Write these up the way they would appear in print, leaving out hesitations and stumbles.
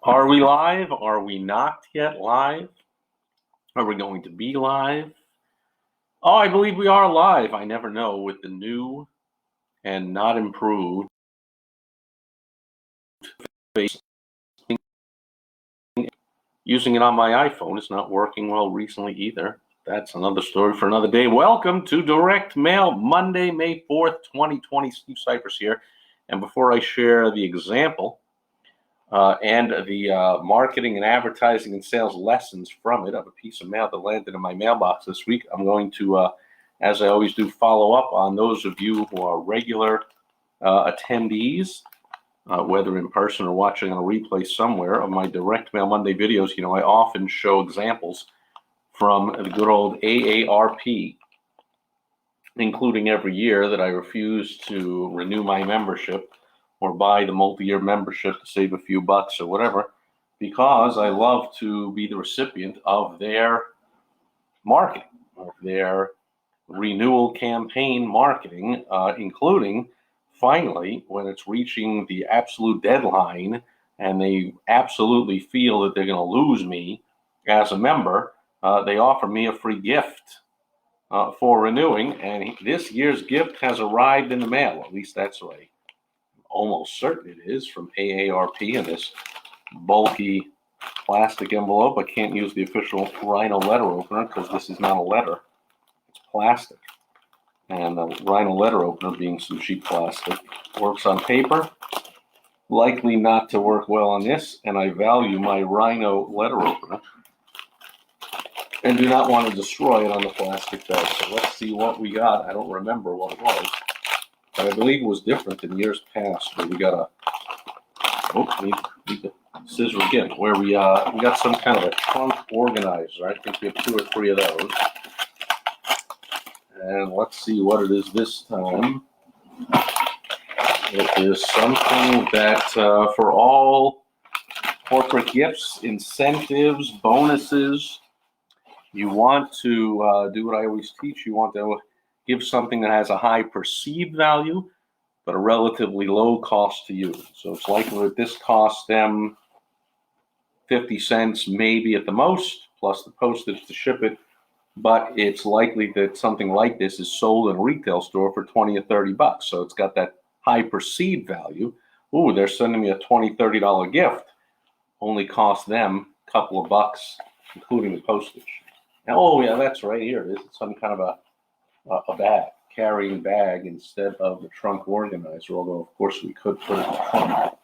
Are we live? Are we not yet live? Are we going to be live? Oh, I believe we are live. I never know with the new and not improved face. Using it on my iPhone is not working well recently either. That's another story for another day. Welcome to Direct Mail, Monday, May 4th, 2020. Steve Sipress here. And before I share the example and the marketing and advertising and sales lessons from it of a piece of mail that landed in my mailbox this week, I'm going to, as I always do, follow up on those of you who are regular attendees, whether in person or watching on a replay somewhere of my Direct Mail Monday videos. You know, I often show examples from the good old AARP, including every year that I refuse to renew my membership or buy the multi-year membership to save a few bucks or whatever, because I love to be the recipient of their marketing, of their renewal campaign marketing, including finally when it's reaching the absolute deadline and they absolutely feel that they're going to lose me as a member, they offer me a free gift for renewing, and this year's gift has arrived in the mail. At least that's what I'm almost certain it is, from AARP in this bulky plastic envelope. I can't use the official Rhino letter opener because this is not a letter. It's plastic. And the Rhino letter opener, being some cheap plastic, works on paper. Likely not to work well on this, and I value my Rhino letter opener and do not want to destroy it on the plastic bag. So let's see what we got. I don't remember what it was, but I believe it was different in years past, where we got need to scissor again, where we got some kind of a trunk organizer. I think we have 2 or 3 of those. And let's see what it is this time. It is something that for all corporate gifts, incentives, bonuses, you want to do what I always teach. You want to give something that has a high perceived value, but a relatively low cost to you. So it's likely that this costs them 50 cents, maybe at the most, plus the postage to ship it. But it's likely that something like this is sold in a retail store for 20 or 30 bucks. So it's got that high perceived value. Ooh, they're sending me a $20, $30 gift. Only cost them a couple of bucks, including the postage. Oh, yeah, that's right. Here it is. It's some kind of a bag, carrying bag instead of the trunk organizer, although, of course, we could put it in the trunk.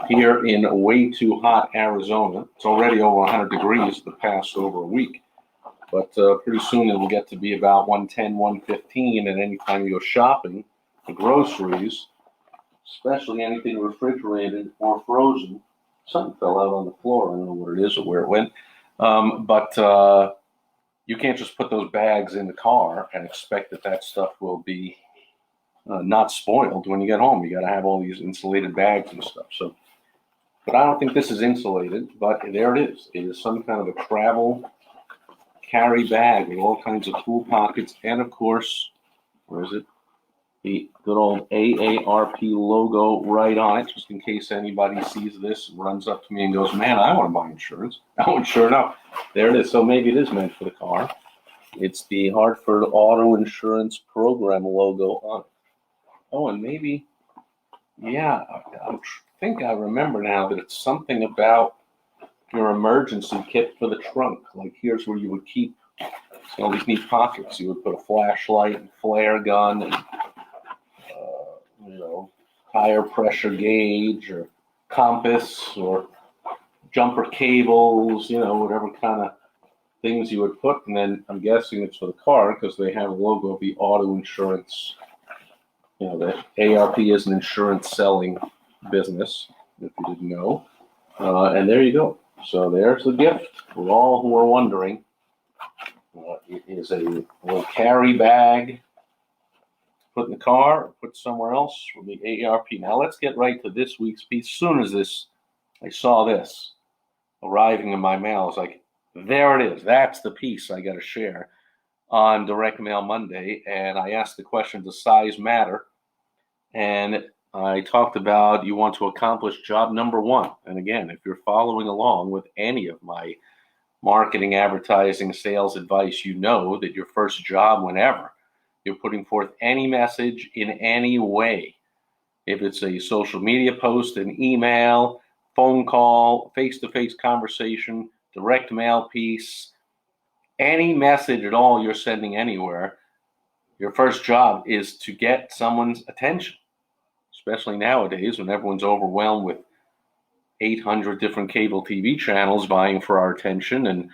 Here in way too hot Arizona, it's already over 100 degrees the past over a week. But pretty soon it will get to be about 110, 115, and anytime you go shopping for groceries, especially anything refrigerated or frozen, something fell out on the floor. I don't know what it is or where it went. But you can't just put those bags in the car and expect that stuff will be not spoiled when you get home. You got to have all these insulated bags and stuff. So, but I don't think this is insulated, but there it is. It is some kind of a travel carry bag with all kinds of cool pockets, and of course, where is it? The good old AARP logo right on it, just in case anybody sees this and runs up to me and goes, man, I want to buy insurance. Oh, and sure enough, there it is. So maybe it is meant for the car. It's the Hartford Auto Insurance Program logo on it. Oh, and maybe, yeah, I think I remember now that it's something about your emergency kit for the trunk. Like, here's where you would keep all these neat pockets. You would put a flashlight and flare gun and tire pressure gauge or compass or jumper cables, whatever kind of things you would put. And then I'm guessing it's for the car because they have a logo of the auto insurance. The ARP is an insurance selling business, if you didn't know. And there you go. So there's the gift for all who are wondering. It is a little carry bag. Put in the car, or put somewhere else from the AARP. Now let's get right to this week's piece. As soon as I saw this arriving in my mail, I was like, there it is. That's the piece I got to share on Direct Mail Monday. And I asked the question, does size matter? And I talked about you want to accomplish job number one. And again, if you're following along with any of my marketing, advertising, sales advice, you know that your first job, whenever you're putting forth any message in any way, if it's a social media post, an email, phone call, face-to-face conversation, direct mail piece, any message at all you're sending anywhere, your first job is to get someone's attention, especially nowadays when everyone's overwhelmed with 800 different cable TV channels vying for our attention and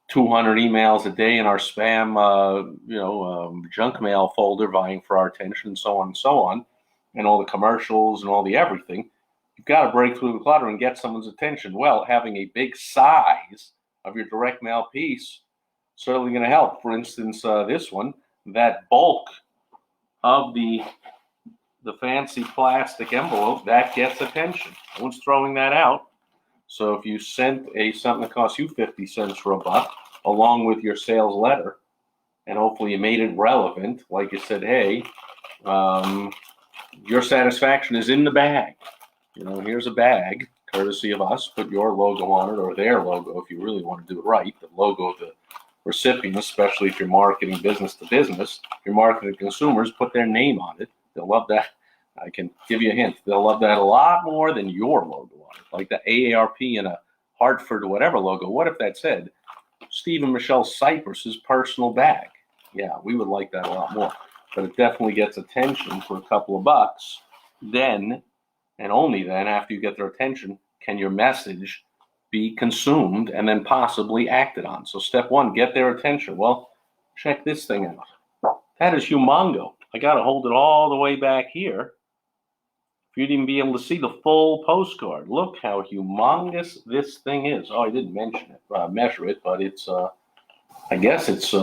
200 emails a day in our spam, junk mail folder vying for our attention, and so on and so on, and all the commercials and all the everything. You've got to break through the clutter and get someone's attention. Well, having a big size of your direct mail piece certainly going to help. For instance, this one, that bulk of the fancy plastic envelope, that gets attention. No one's throwing that out. So if you sent something that costs you 50 cents for a buck, along with your sales letter, and hopefully you made it relevant, like you said, hey, your satisfaction is in the bag. Here's a bag, courtesy of us. Put your logo on it, or their logo if you really want to do it right. The logo of the recipient, especially if you're marketing business to business, if you're marketing to consumers, put their name on it. They'll love that. I can give you a hint. They'll love that a lot more than your logo on it, like the AARP and a Hartford or whatever logo. What if that said Steve and Michelle Sipress' personal bag? Yeah, we would like that a lot more. But it definitely gets attention for a couple of bucks. Then, and only then, after you get their attention, can your message be consumed and then possibly acted on. So step one, get their attention. Well, check this thing out. That is humongo. I got to hold it all the way back here for you to even be able to see the full postcard. Look how humongous this thing is. Oh, I didn't mention it, measure it, but it's, I guess it's,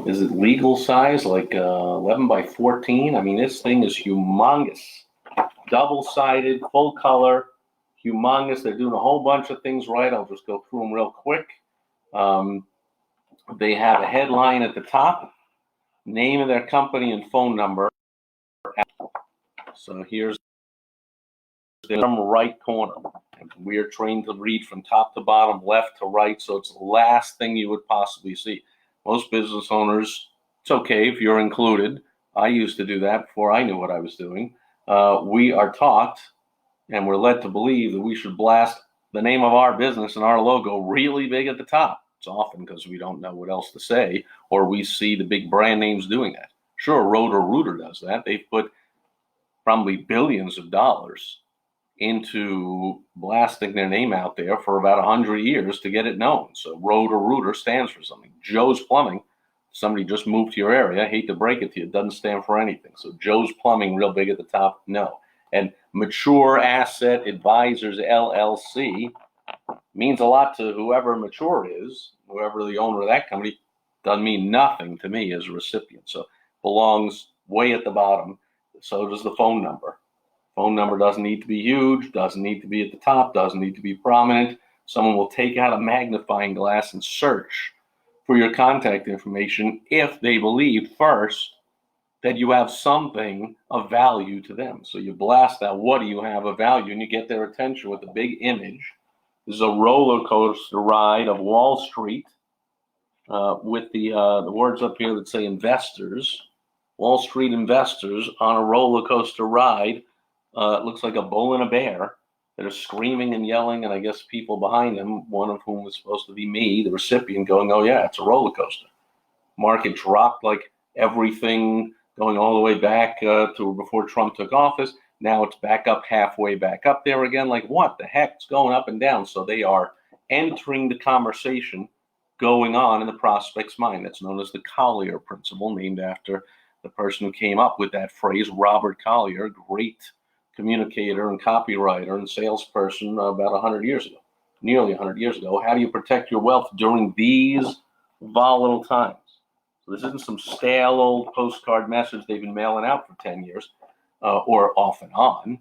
is it legal size, like 11 by 14? I mean, this thing is humongous. Double-sided, full color, humongous. They're doing a whole bunch of things right. I'll just go through them real quick. They have a headline at the top, name of their company and phone number. So here's the right corner. We are trained to read from top to bottom, left to right, so it's the last thing you would possibly see. Most business owners, it's okay if you're included. I used to do that before I knew what I was doing. We are taught and we're led to believe that we should blast the name of our business and our logo really big at the top. It's often because we don't know what else to say, or we see the big brand names doing that. Sure, Roto-Rooter does that. They've put probably billions of dollars into blasting their name out there for about 100 years to get it known. So Roto-Rooter stands for something. Joe's Plumbing, somebody just moved to your area, I hate to break it to you, it doesn't stand for anything. So Joe's Plumbing, real big at the top, no. And Mature Asset Advisors LLC means a lot to whoever Mature is, whoever the owner of that company, doesn't mean nothing to me as a recipient. So belongs way at the bottom. So does the phone number. Phone number doesn't need to be huge, doesn't need to be at the top, doesn't need to be prominent. Someone will take out a magnifying glass and search for your contact information if they believe first that you have something of value to them. So you blast that, what do you have of value? And you get their attention with a big image. This is a roller coaster ride of Wall Street with the words up here that say investors, Wall Street investors on a roller coaster ride. It looks like a bull and a bear that are screaming and yelling, and I guess people behind them, one of whom was supposed to be me, the recipient, going, oh yeah, it's a roller coaster. Market dropped like everything going all the way back to before Trump took office. Now it's back up, halfway back up there again. Like what the heck? It's going up and down. So they are entering the conversation going on in the prospect's mind. That's known as the Collier principle, named after the person who came up with that phrase, Robert Collier, great communicator and copywriter and salesperson about 100 years ago, nearly 100 years ago. How do you protect your wealth during these volatile times? So this isn't some stale old postcard message they've been mailing out for 10 years or off and on.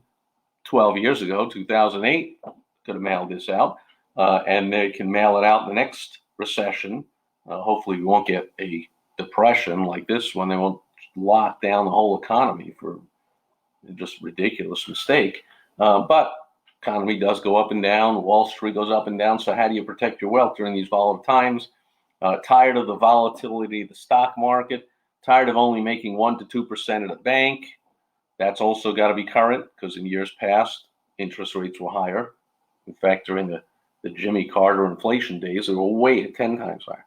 12 years ago, 2008, could have mailed this out, and they can mail it out in the next recession. Hopefully we won't get a depression like this one. They won't lock down the whole economy for Just ridiculous mistake. But economy does go up and down. Wall Street goes up and down. So how do you protect your wealth during these volatile times? Tired of the volatility of the stock market. Tired of only making 1% to 2% at a bank. That's also got to be current, because in years past, interest rates were higher. In fact, during the Jimmy Carter inflation days, they were way 10 times higher.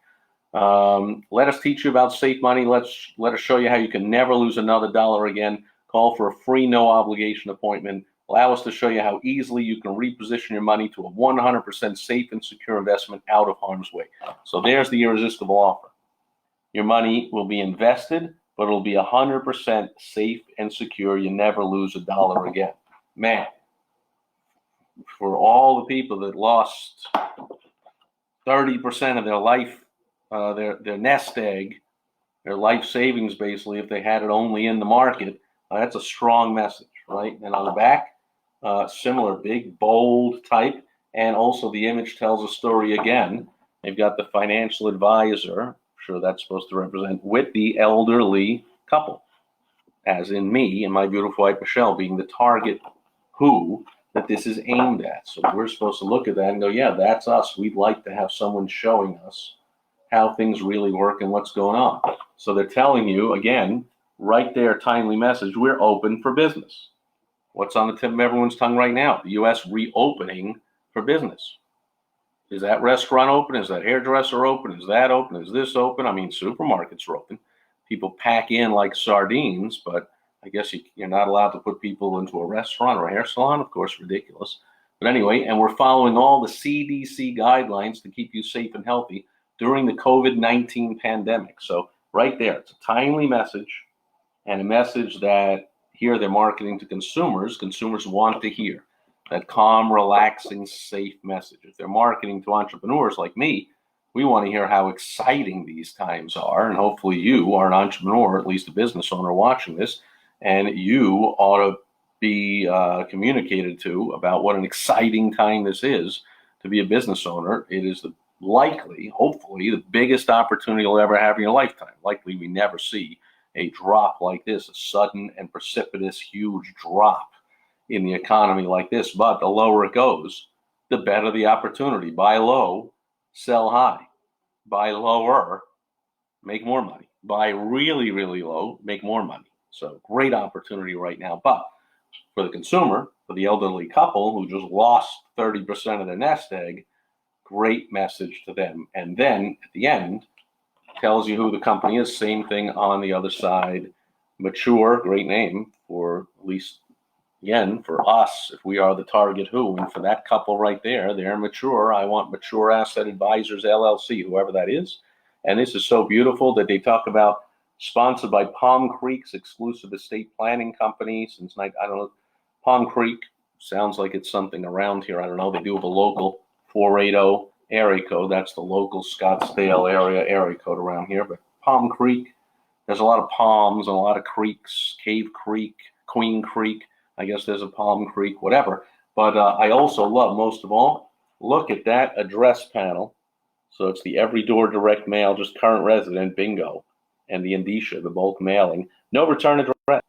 Let us teach you about safe money. Let us show you how you can never lose another dollar again. Call for a free, no obligation appointment. Allow us to show you how easily you can reposition your money to a 100% safe and secure investment out of harm's way. So there's the irresistible offer. Your money will be invested, but it'll be 100% safe and secure. You never lose a dollar again. Man, for all the people that lost 30% of their life, their nest egg, their life savings, basically, if they had it only in the market, that's a strong message, right? And on the back, similar big, bold type, and also the image tells a story again. They've got the financial advisor, I'm sure that's supposed to represent, with the elderly couple, as in me and my beautiful wife Michelle being the target who that this is aimed at. So we're supposed to look at that and go, yeah, that's us. We'd like to have someone showing us how things really work and what's going on. So they're telling you, again, right there, timely message, we're open for business. What's on the tip of everyone's tongue right now? The U.S. reopening for business. Is that restaurant open? Is that hairdresser open? Is that open? Is this open? I mean, supermarkets are open. People pack in like sardines, but I guess you're not allowed to put people into a restaurant or a hair salon. Of course, ridiculous. But anyway, and we're following all the CDC guidelines to keep you safe and healthy during the COVID-19 pandemic. So right there, it's a timely message, and a message that here they're marketing to consumers. Consumers want to hear that calm, relaxing, safe message. If they're marketing to entrepreneurs like me, we want to hear how exciting these times are. And hopefully you are an entrepreneur, or at least a business owner watching this, and you ought to be communicated to about what an exciting time this is to be a business owner. It is hopefully, the biggest opportunity you'll ever have in your lifetime. Likely we never see a drop like this, a sudden and precipitous, huge drop in the economy like this. But the lower it goes, the better the opportunity. Buy low, sell high. Buy lower, make more money. Buy really, really low, make more money. So great opportunity right now. But for the consumer, for the elderly couple who just lost 30% of their nest egg, great message to them. And then at the end, tells you who the company is. Same thing on the other side. Mature, great name for, at least again, for us, if we are the target who, and for that couple right there, they're mature. I want Mature Asset Advisors LLC, whoever that is. And this is so beautiful that they talk about sponsored by Palm Creek's exclusive estate planning company since I don't know. Palm Creek sounds like it's something around here. I don't know. They do have a local 480 area code. That's the local Scottsdale area code around here. But Palm Creek, there's a lot of palms and a lot of creeks. Cave Creek, Queen Creek. I guess there's a Palm Creek, whatever. But I also love, most of all, look at that address panel. So it's the every door direct mail, just current resident, bingo, and the indicia, the bulk mailing. No return address.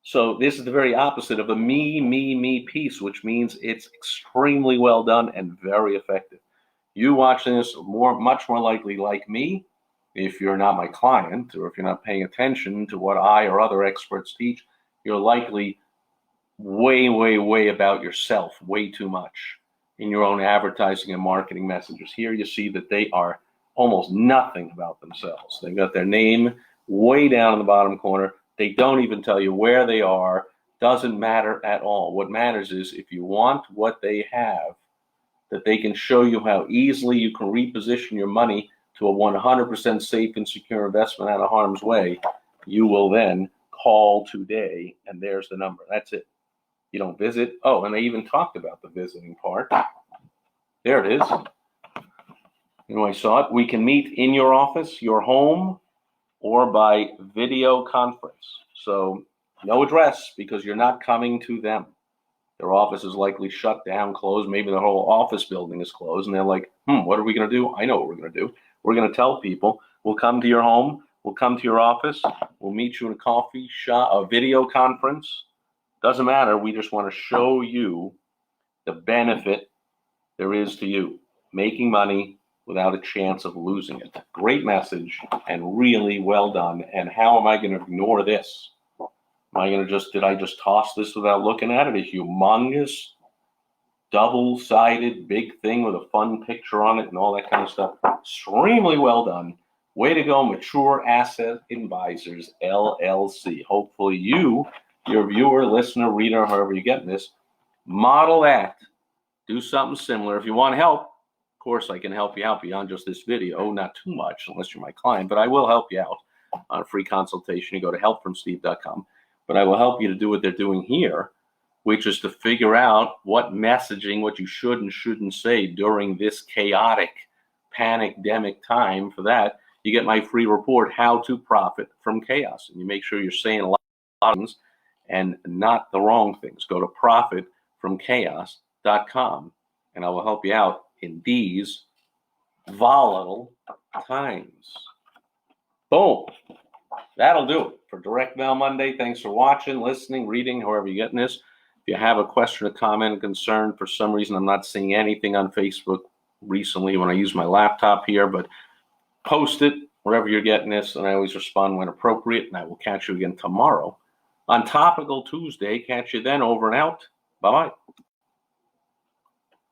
So this is the very opposite of a me piece, which means it's extremely well done and very effective. You watching this much more likely like me, if you're not my client or if you're not paying attention to what I or other experts teach, you're likely way about yourself, way too much in your own advertising and marketing messages. Here you see that they are almost nothing about themselves. They've got their name way down in the bottom corner. They don't even tell you where they are. Doesn't matter at all. What matters is if you want what they have, that they can show you how easily you can reposition your money to a 100% safe and secure investment out of harm's way, you will then call today, and there's the number. That's it. You don't visit. Oh, and they even talked about the visiting part. There it is. You know, I saw it. We can meet in your office, your home, or by video conference. So no address because you're not coming to them. Their office is likely shut down, closed. Maybe the whole office building is closed. And they're like, what are we going to do? I know what we're going to do. We're going to tell people, we'll come to your home. We'll come to your office. We'll meet you in a coffee shop, a video conference. Doesn't matter. We just want to show you the benefit there is to you making money without a chance of losing it. Great message and really well done. And how am I going to ignore this? Am I going to did I just toss this without looking at it? A humongous, double-sided, big thing with a fun picture on it and all that kind of stuff. Extremely well done. Way to go, Mature Asset Advisors, LLC. Hopefully you, your viewer, listener, reader, however you're getting this, model that. Do something similar. If you want help, of course, I can help you out beyond just this video. Not too much, unless you're my client, but I will help you out on a free consultation. You go to helpfromsteve.com. But I will help you to do what they're doing here, which is to figure out what messaging, what you should and shouldn't say during this chaotic, panic-demic time. For that, you get my free report, How to Profit from Chaos. And you make sure you're saying a lot of things and not the wrong things. Go to profitfromchaos.com, and I will help you out in these volatile times. Boom. That'll do it for Direct Mail Monday. Thanks for watching, listening, reading, however you're getting this. If you have a question, a comment, a concern, for some reason I'm not seeing anything on Facebook recently when I use my laptop here, but post it wherever you're getting this, and I always respond when appropriate, and I will catch you again tomorrow on Topical Tuesday. Catch you then. Over and out. Bye-bye.